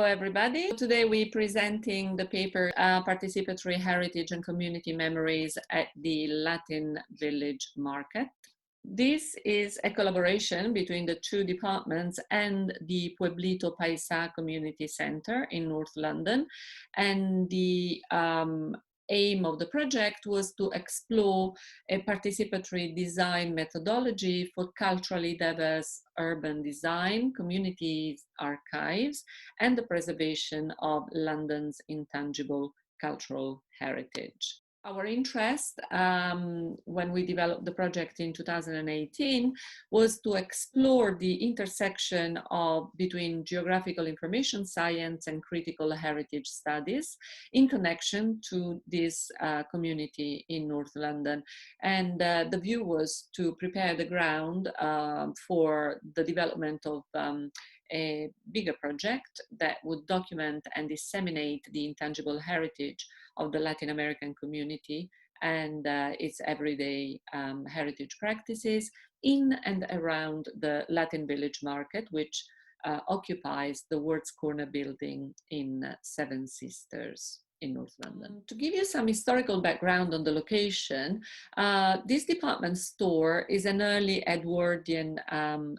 everybody. Today we're presenting the paper Participatory Heritage and Community Memories at the Latin Village Market. This is a collaboration between the two departments and the Pueblito Paisa Community Center in North London. And the aim of the project was to explore a participatory design methodology for culturally diverse urban design, community archives, and the preservation of London's intangible cultural heritage. Our interest when we developed the project in 2018 was to explore the intersection between geographical information science and critical heritage studies in connection to this community in North London. And the view was to prepare the ground for the development of a bigger project that would document and disseminate the intangible heritage of the Latin American community and its everyday heritage practices in and around the Latin Village Market, which occupies the Words Corner building in Seven Sisters in North London. To give you some historical background on the location, this department store is an early Edwardian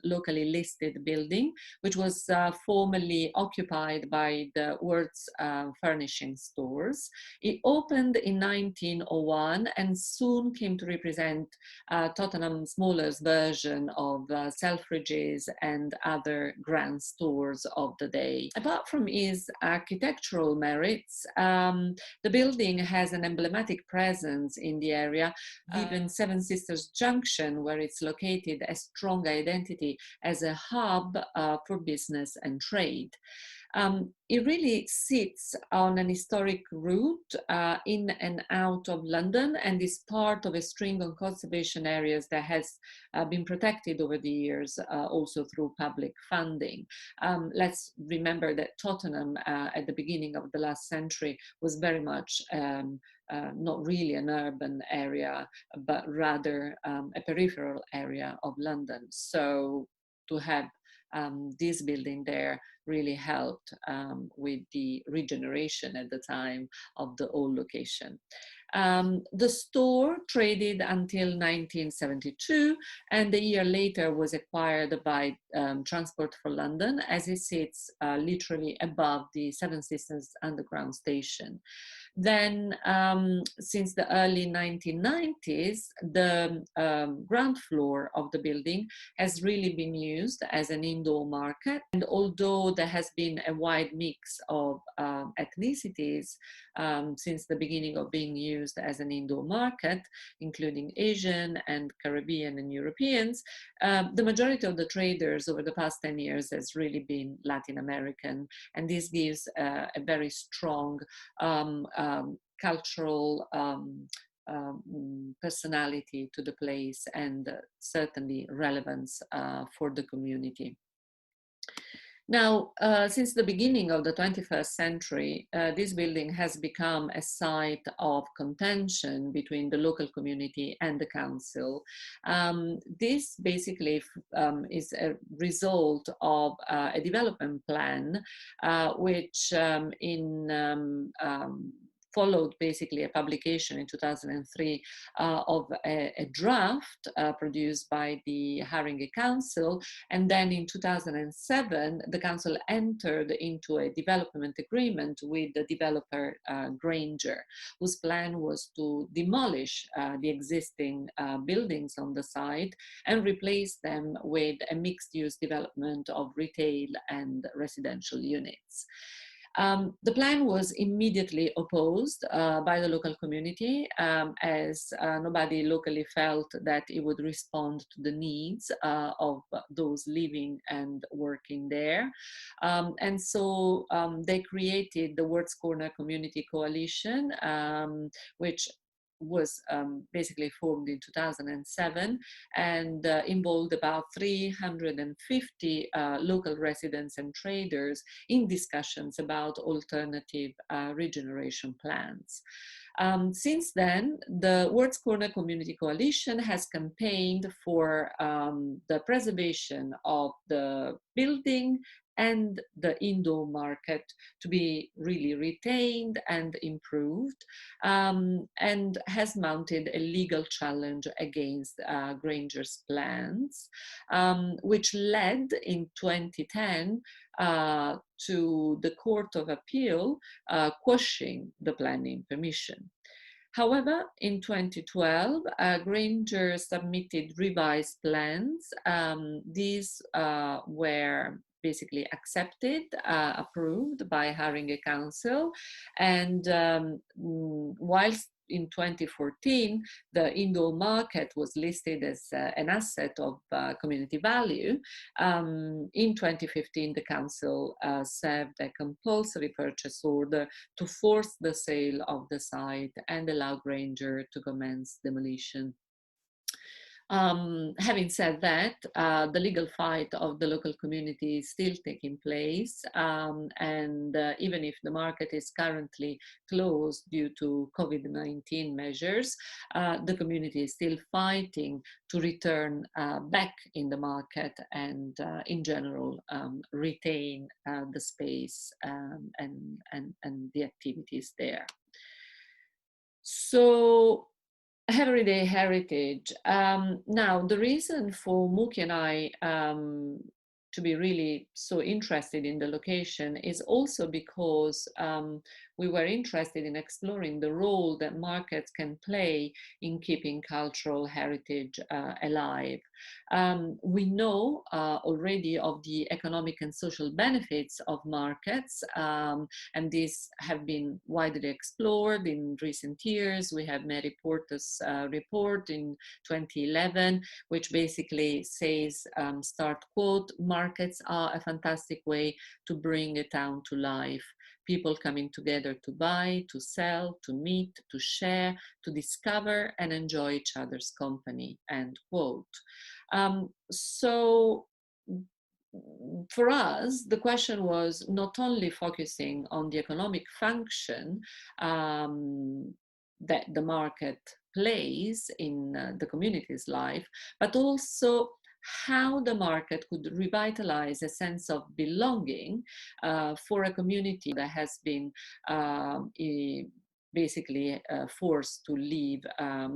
locally listed building, which was formerly occupied by the Words furnishing stores. It opened in 1901 and soon came to represent Tottenham Smaller's version of Selfridges and other grand stores of the day. Apart from its architectural merits, the building has an emblematic presence in the area. Even Seven Sisters Junction, where it's located, a strong identity as a hub for business and trade. It really sits on an historic route in and out of London and is part of a string of conservation areas that has been protected over the years, also through public funding. Let's remember that Tottenham at the beginning of the last century was very much not really an urban area, but rather a peripheral area of London. So to have this building there really helped with the regeneration at the time of the old location. The store traded until 1972, and a year later was acquired by Transport for London, as it sits literally above the Seven Sisters Underground station. Then, since the early 1990s, the ground floor of the building has really been used as an indoor market. And although there has been a wide mix of ethnicities since the beginning of being used as an indoor market, including Asian and Caribbean and Europeans, the majority of the traders over the past 10 years has really been Latin American. And this gives a very strong cultural personality to the place and certainly relevance for the community. Now, since the beginning of the 21st century, this building has become a site of contention between the local community and the council. This basically is a result of a development plan which followed basically a publication in 2003 of a draft produced by the Haringey Council. And then in 2007, the council entered into a development agreement with the developer Granger, whose plan was to demolish the existing buildings on the site and replace them with a mixed-use development of retail and residential units. The plan was immediately opposed by the local community as nobody locally felt that it would respond to the needs of those living and working there. And so they created the Words Corner Community Coalition, which was basically formed in 2007 and involved about 350 local residents and traders in discussions about alternative regeneration plans. Since then, the Words Corner Community Coalition has campaigned for the preservation of the building and the indoor market to be really retained and improved, and has mounted a legal challenge against Granger's plans, which led in 2010 to the Court of Appeal quashing the planning permission. However, in 2012, Granger submitted revised plans. These were basically accepted, approved by Haringey Council, and whilst in 2014, the indoor market was listed as an asset of community value. In 2015, the council served a compulsory purchase order to force the sale of the site and allow Granger to commence demolition. Having said that, the legal fight of the local community is still taking place, and even if the market is currently closed due to COVID-19 measures, the community is still fighting to return back in the market and in general retain the space and the activities there. So, everyday heritage. Now, the reason for Muki and I to be really so interested in the location is also because we were interested in exploring the role that markets can play in keeping cultural heritage alive. We know already of the economic and social benefits of markets, and these have been widely explored in recent years. We have Mary Porter's report in 2011, which basically says, start quote, "Markets are a fantastic way to bring a town to life. People coming together to buy, to sell, to meet, to share, to discover and enjoy each other's company," end quote. So for us, the question was not only focusing on the economic function that the market plays in the community's life, but also how the market could revitalize a sense of belonging for a community that has been basically forced to leave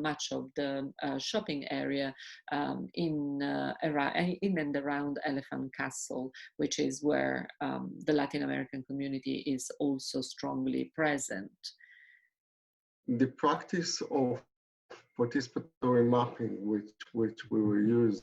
much of the shopping area in and around Elephant Castle, which is where the Latin American community is also strongly present. The practice of participatory mapping, which we were using,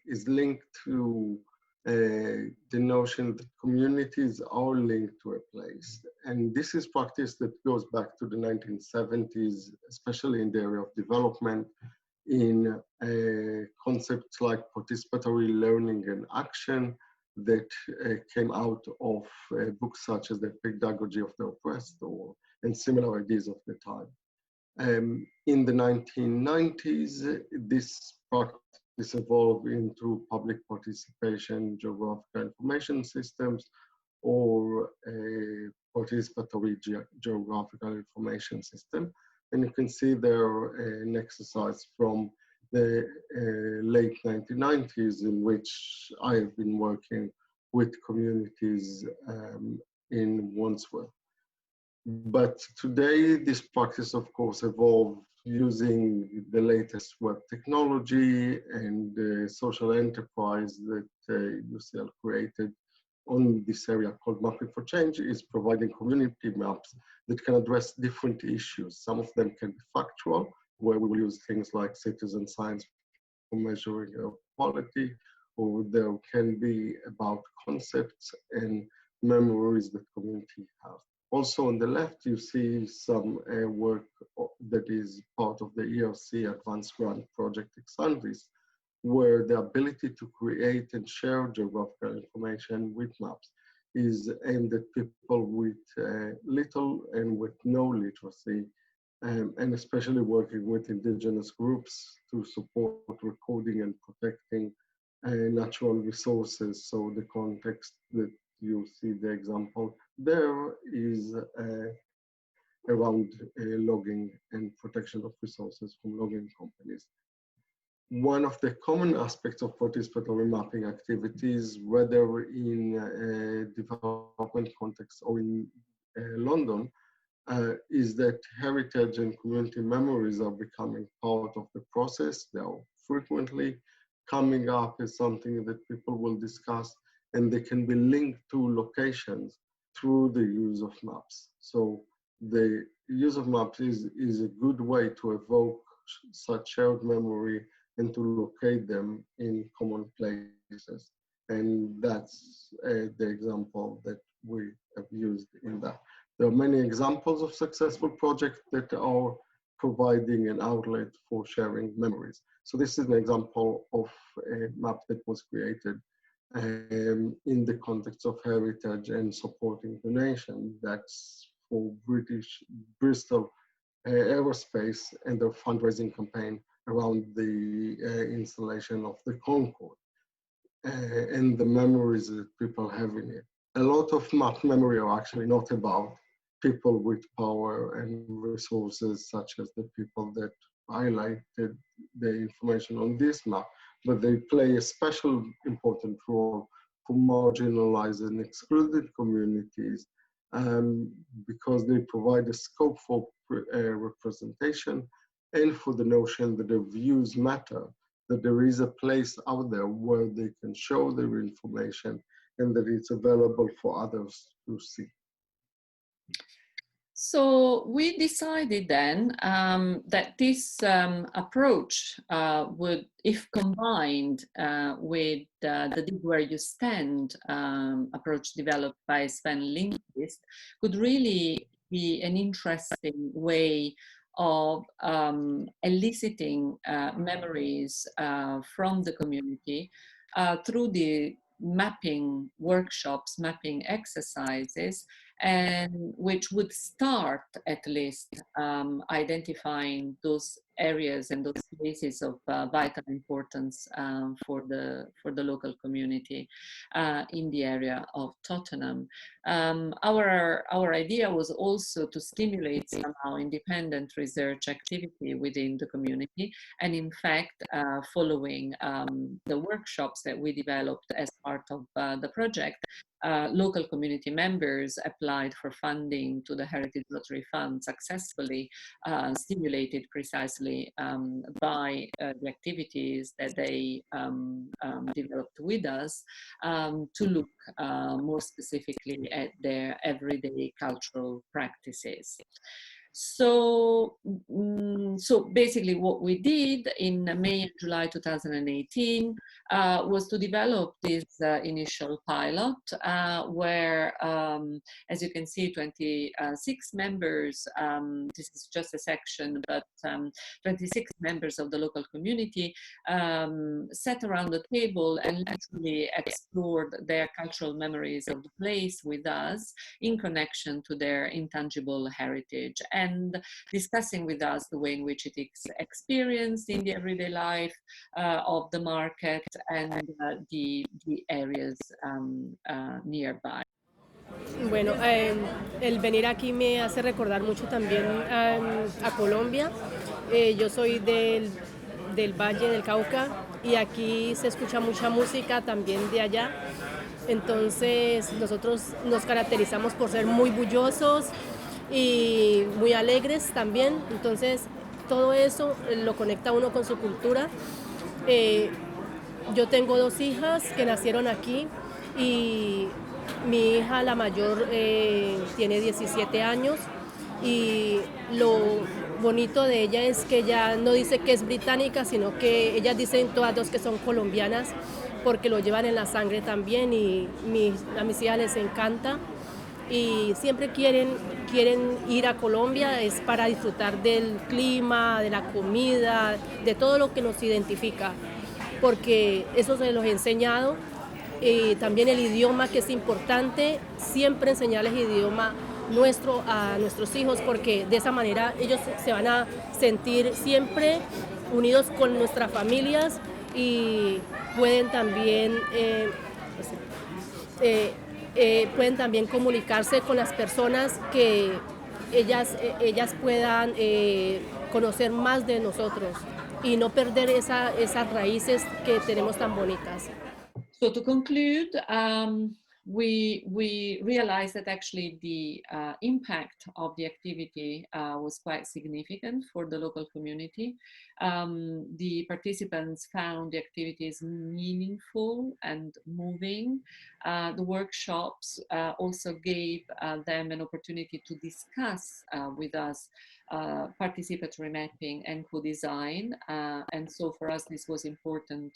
is linked to the notion that communities are linked to a place. And this is practice that goes back to the 1970s, especially in the area of development, in concepts like participatory learning and action that came out of books such as The Pedagogy of the Oppressed and similar ideas of the time. In the 1990s, this practice evolved into public participation, geographical information systems, or a participatory geographical information system. And you can see there an exercise from the late 1990s in which I have been working with communities in Wandsworth. But today, this practice, of course, evolved using the latest web technology and the social enterprise that UCL created on this area called Mapping for Change is providing community maps that can address different issues. Some of them can be factual, where we will use things like citizen science for measuring quality, or there can be about concepts and memories that community have. Also on the left, you see some work that is part of the ERC Advanced Grant Project Exandris, where the ability to create and share geographical information with maps is aimed at people with little and with no literacy, and especially working with indigenous groups to support recording and protecting natural resources. So the context that you see the example there is around logging and protection of resources from logging companies. one of the common aspects of participatory mapping activities, whether in a development context or in London, is that heritage and community memories are becoming part of the process. They are frequently coming up as something that people will discuss, and they can be linked to locations through the use of maps. So the use of maps is a good way to evoke such shared memory and to locate them in common places. And that's the example that we have used in that. There are many examples of successful projects that are providing an outlet for sharing memories. So this is an example of a map that was created in the context of heritage and supporting the nation. That's for Bristol Aerospace and their fundraising campaign around the installation of the Concorde and the memories that people have in it. A lot of map memory are actually not about people with power and resources, such as the people that highlighted the information on this map, but they play a special important role for marginalized and excluded communities because they provide a scope for representation and for the notion that their views matter, that there is a place out there where they can show their information and that it's available for others to see. So we decided then that this approach would, if combined with the Dig Where You Stand approach developed by Sven Lindqvist, could really be an interesting way of eliciting memories from the community through the mapping workshops, mapping exercises, and which would start at least identifying those areas and those places of vital importance for the local community in the area of Tottenham. Our idea was also to stimulate somehow independent research activity within the community, and in fact, following the workshops that we developed as part of the project, local community members applied for funding to the Heritage Lottery Fund successfully, stimulated precisely by the activities that they developed with us to look more specifically at their everyday cultural practices. So basically what we did in May and July 2018 was to develop this initial pilot where, as you can see, 26 members, this is just a section, but 26 members of the local community sat around the table and literally explored their cultural memories of the place with us in connection to their intangible heritage, and discussing with us the way in which it is experienced in the everyday life of the market and the areas nearby. Bueno, el venir aquí me hace recordar mucho también a Colombia. Yo soy del Valle del Cauca y aquí se escucha mucha música también de allá. Entonces nosotros nos caracterizamos por ser muy bullosos y muy alegres también. Entonces todo eso lo conecta uno con su cultura. Yo tengo 2 hijas que nacieron aquí y mi hija, la mayor, tiene 17 años y lo bonito de ella es que ella no dice que es británica, sino que ellas dicen todas 2 que son colombianas porque lo llevan en la sangre también y a mis hijas les encanta y siempre quieren ir a Colombia, es para disfrutar del clima, de la comida, de todo lo que nos identifica, porque eso se los he enseñado. También el idioma, que es importante, siempre enseñarles idioma nuestro a nuestros hijos, porque de esa manera ellos se van a sentir siempre unidos con nuestras familias y pueden también comunicarse con las personas que ellas puedan conocer más de nosotros. y no perder esas raíces que tenemos tan bonitas. So to conclude, we realized that actually the impact of the activity was quite significant for the local community. The participants found the activities meaningful and moving. The workshops also gave them an opportunity to discuss with us participatory mapping and co-design. And so for us, this was important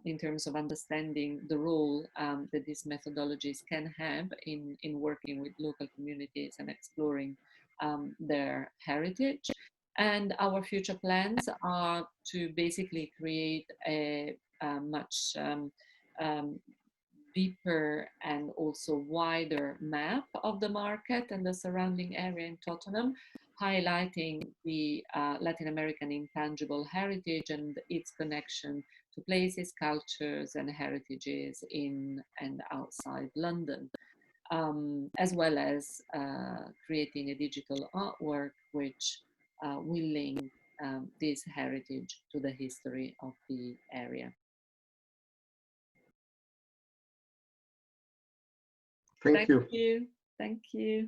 in terms of understanding the role that these methodologies can have in working with local communities and exploring their heritage. And our future plans are to basically create a much deeper and also wider map of the market and the surrounding area in Tottenham, highlighting the Latin American intangible heritage and its connection to places, cultures, and heritages in and outside London, as well as creating a digital artwork which will link this heritage to the history of the area. Thank you. Thank you. Thank you.